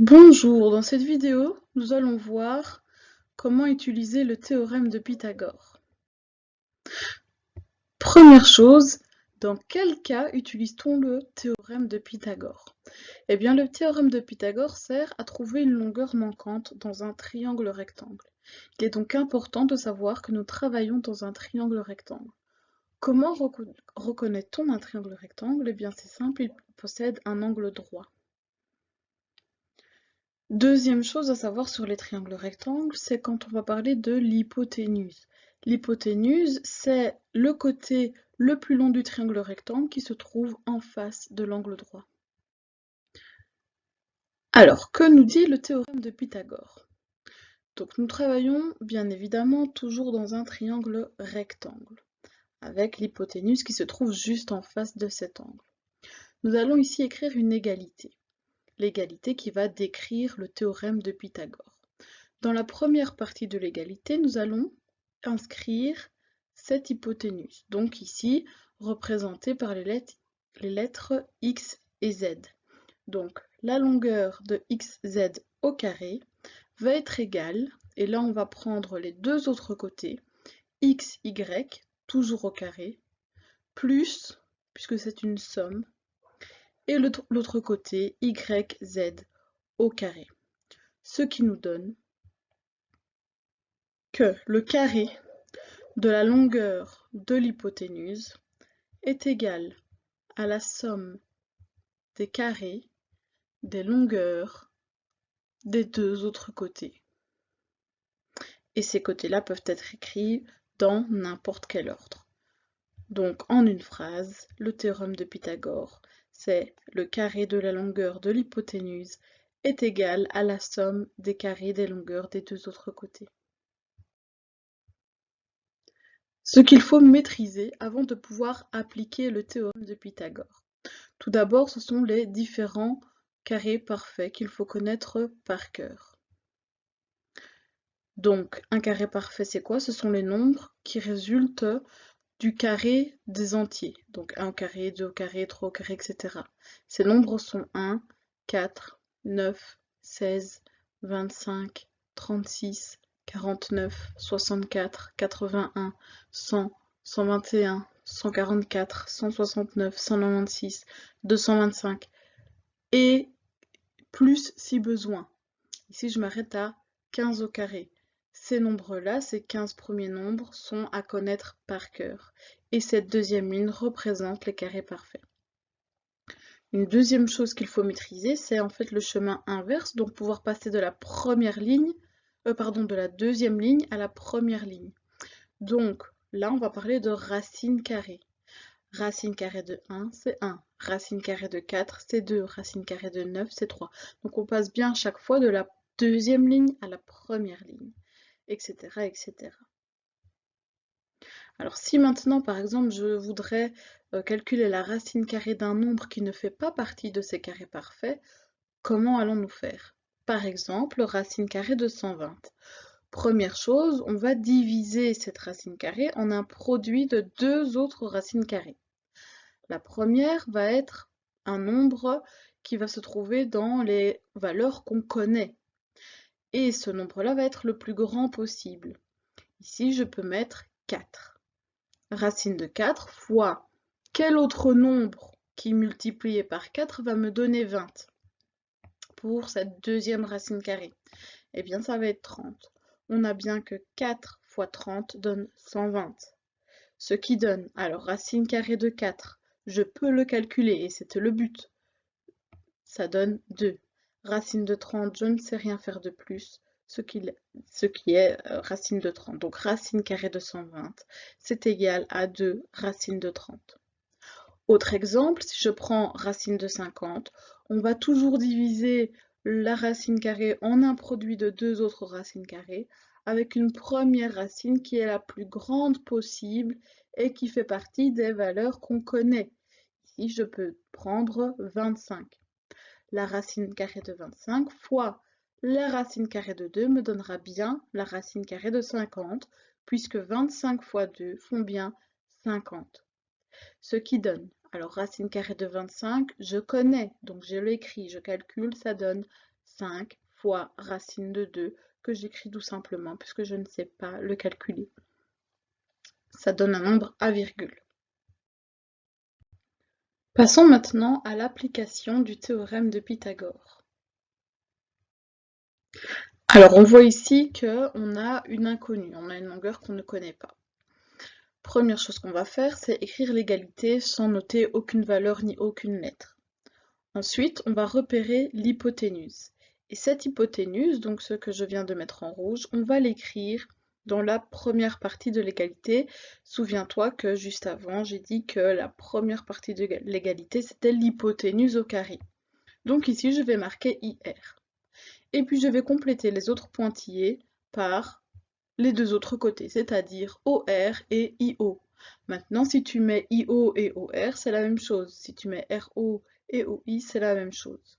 Bonjour, dans cette vidéo, nous allons voir comment utiliser le théorème de Pythagore. Première chose, dans quel cas utilise-t-on le théorème de Pythagore? Eh bien, le théorème de Pythagore sert à trouver une longueur manquante dans un triangle rectangle. Il est donc important de savoir que nous travaillons dans un triangle rectangle. Comment reconnaît-on un triangle rectangle? Eh bien, c'est simple, il possède un angle droit. Deuxième chose à savoir sur les triangles rectangles, c'est quand on va parler de l'hypoténuse. L'hypoténuse, c'est le côté le plus long du triangle rectangle qui se trouve en face de l'angle droit. Alors, que nous dit le théorème de Pythagore? Donc, nous travaillons bien évidemment toujours dans un triangle rectangle, avec l'hypoténuse qui se trouve juste en face de cet angle. Nous allons ici écrire une égalité, l'égalité qui va décrire le théorème de Pythagore. Dans la première partie de l'égalité, nous allons inscrire cette hypoténuse, donc ici représentée par les lettres x et z. Donc la longueur de xz au carré va être égale, et là on va prendre les deux autres côtés, xy, toujours au carré, plus, puisque c'est une somme, et l'autre côté yz au carré. Ce qui nous donne que le carré de la longueur de l'hypoténuse est égal à la somme des carrés des longueurs des deux autres côtés. Et ces côtés-là peuvent être écrits dans n'importe quel ordre. Donc en une phrase, le théorème de Pythagore, c'est le carré de la longueur de l'hypoténuse est égal à la somme des carrés des longueurs des deux autres côtés. Ce qu'il faut maîtriser avant de pouvoir appliquer le théorème de Pythagore. Tout d'abord, ce sont les différents carrés parfaits qu'il faut connaître par cœur. Donc, un carré parfait, c'est quoi? Ce sont les nombres qui résultent du carré des entiers. Donc 1 au carré, 2 au carré, 3 au carré, etc. Ces nombres sont 1, 4, 9, 16, 25, 36, 49, 64, 81, 100, 121, 144, 169, 196, 225 et plus si besoin. Ici, je m'arrête à 15 au carré. Ces nombres-là, ces 15 premiers nombres, sont à connaître par cœur. Et cette deuxième ligne représente les carrés parfaits. Une deuxième chose qu'il faut maîtriser, c'est en fait le chemin inverse, donc pouvoir passer de la de la deuxième ligne à la première ligne. Donc là, on va parler de racine carrée. Racine carrée de 1, c'est 1. Racine carrée de 4, c'est 2. Racine carrée de 9, c'est 3. Donc on passe bien chaque fois de la deuxième ligne à la première ligne, etc., etc. Alors si maintenant, par exemple, je voudrais calculer la racine carrée d'un nombre qui ne fait pas partie de ces carrés parfaits, comment allons-nous faire? Par exemple, racine carrée de 120. Première chose, on va diviser cette racine carrée en un produit de deux autres racines carrées. La première va être un nombre qui va se trouver dans les valeurs qu'on connaît. Et ce nombre-là va être le plus grand possible. Ici, je peux mettre 4. Racine de 4 fois quel autre nombre qui multiplié par 4 va me donner 20 pour cette deuxième racine carrée? Eh bien, ça va être 30. On a bien que 4 fois 30 donne 120. Ce qui donne, alors racine carrée de 4, je peux le calculer et c'était le but. Ça donne 2. Racine de 30, je ne sais rien faire de plus, ce qui est racine de 30. Donc racine carrée de 120, c'est égal à 2 racines de 30. Autre exemple, si je prends racine de 50, on va toujours diviser la racine carrée en un produit de deux autres racines carrées, avec une première racine qui est la plus grande possible et qui fait partie des valeurs qu'on connaît. Ici, je peux prendre 25. La racine carrée de 25 fois la racine carrée de 2 me donnera bien la racine carrée de 50, puisque 25 fois 2 font bien 50. Ce qui donne, alors racine carrée de 25, je connais, donc je l'écris, je calcule, ça donne 5 fois racine de 2, que j'écris tout simplement puisque je ne sais pas le calculer. Ça donne un nombre à virgule. Passons maintenant à l'application du théorème de Pythagore. Alors on voit ici qu'on a une inconnue, on a une longueur qu'on ne connaît pas. Première chose qu'on va faire, c'est écrire l'égalité sans noter aucune valeur ni aucune lettre. Ensuite, on va repérer l'hypoténuse. Et cette hypoténuse, donc ce que je viens de mettre en rouge, on va l'écrire dans la première partie de l'égalité. Souviens-toi que juste avant, j'ai dit que la première partie de l'égalité, c'était l'hypoténuse au carré. Donc ici, je vais marquer IR. Et puis, je vais compléter les autres pointillés par les deux autres côtés, c'est-à-dire OR et IO. Maintenant, si tu mets IO et OR, c'est la même chose. Si tu mets RO et OI, c'est la même chose.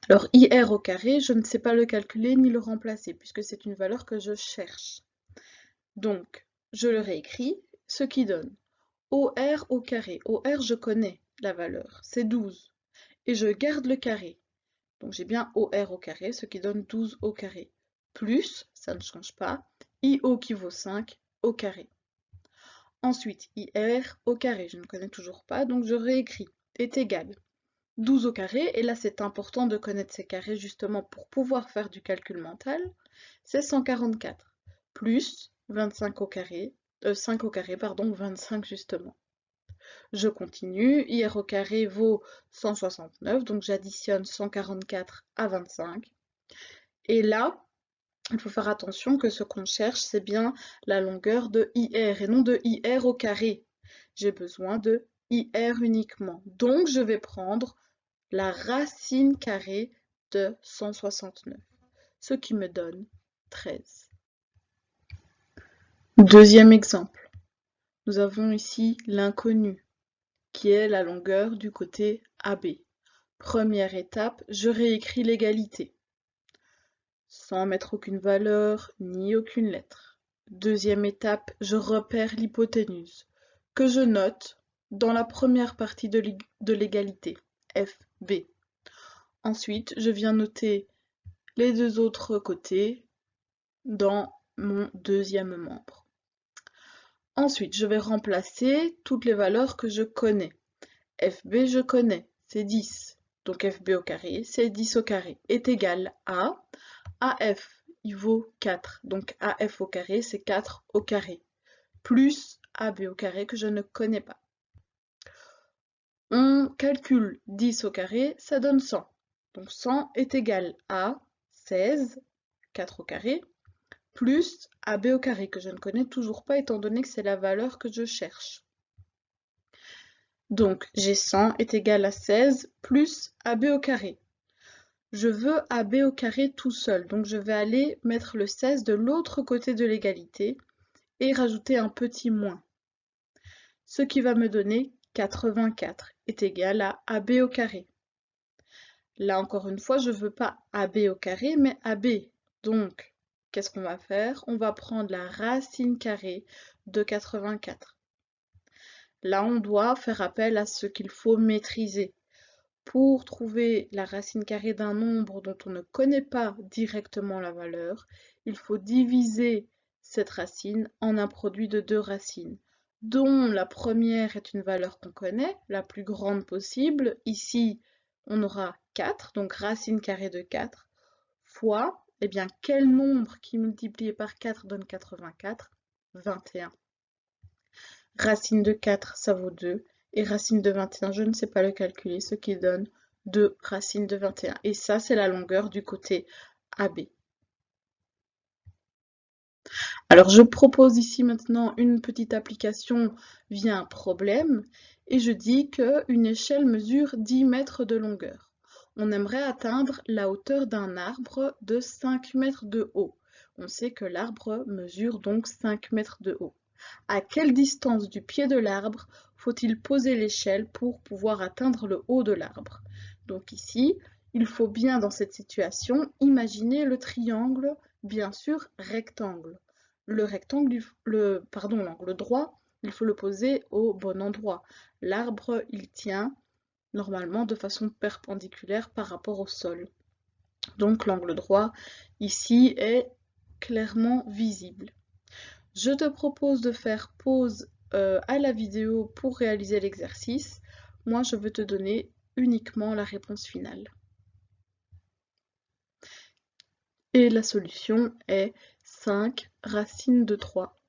Alors, IR au carré, je ne sais pas le calculer ni le remplacer, puisque c'est une valeur que je cherche. Donc, je le réécris, ce qui donne OR au carré. OR, je connais la valeur, c'est 12. Et je garde le carré. Donc j'ai bien OR au carré, ce qui donne 12 au carré. Plus, ça ne change pas, IO qui vaut 5 au carré. Ensuite, IR au carré, je ne connais toujours pas, donc je réécris, est égal 12 au carré, et là c'est important de connaître ces carrés justement pour pouvoir faire du calcul mental, c'est 144, plus 25 au carré, 5 au carré, pardon, 25 justement. Je continue, IR au carré vaut 169, donc j'additionne 144 à 25. Et là, il faut faire attention que ce qu'on cherche, c'est bien la longueur de IR et non de IR au carré. J'ai besoin de IR uniquement. Donc, je vais prendre la racine carrée de 169, ce qui me donne 13. Deuxième exemple. Nous avons ici l'inconnu, qui est la longueur du côté AB. Première étape, je réécris l'égalité, sans mettre aucune valeur ni aucune lettre. Deuxième étape, je repère l'hypoténuse, que je note dans la première partie de l'égalité, FB. Ensuite, je viens noter les deux autres côtés dans mon deuxième membre. Ensuite, je vais remplacer toutes les valeurs que je connais. FB, je connais, c'est 10. Donc FB au carré, c'est 10 au carré, est égal à AF, il vaut 4. Donc AF au carré, c'est 4 au carré. Plus AB au carré que je ne connais pas. On calcule 10 au carré, ça donne 100. Donc 100 est égal à 16, 4 au carré, plus AB au carré, que je ne connais toujours pas étant donné que c'est la valeur que je cherche. Donc j'ai 100 est égal à 16 plus AB au carré. Je veux AB au carré tout seul, donc je vais aller mettre le 16 de l'autre côté de l'égalité et rajouter un petit moins. Ce qui va me donner 84 est égal à AB au carré. Là encore une fois, je ne veux pas AB au carré, mais AB. Donc, qu'est-ce qu'on va faire? On va prendre la racine carrée de 84. Là, on doit faire appel à ce qu'il faut maîtriser. Pour trouver la racine carrée d'un nombre dont on ne connaît pas directement la valeur, il faut diviser cette racine en un produit de deux racines, dont la première est une valeur qu'on connaît, la plus grande possible. Ici, on aura 4, donc racine carrée de 4, fois, eh bien, quel nombre qui multiplié par 4 donne 84? 21. Racine de 4, ça vaut 2. Et racine de 21, je ne sais pas le calculer, ce qui donne 2 racines de 21. Et ça, c'est la longueur du côté AB. Alors, je propose ici maintenant une petite application via un problème. Et je dis qu'une échelle mesure 10 mètres de longueur. On aimerait atteindre la hauteur d'un arbre de 5 mètres de haut. On sait que l'arbre mesure donc 5 mètres de haut. À quelle distance du pied de l'arbre faut-il poser l'échelle pour pouvoir atteindre le haut de l'arbre? Donc ici, il faut bien dans cette situation imaginer le triangle, bien sûr rectangle. Le rectangle, l'angle droit, il faut le poser au bon endroit. L'arbre, il tient normalement de façon perpendiculaire par rapport au sol. Donc l'angle droit ici est clairement visible. Je te propose de faire pause à la vidéo pour réaliser l'exercice. Moi, je veux te donner uniquement la réponse finale. Et la solution est 5 racine de 3.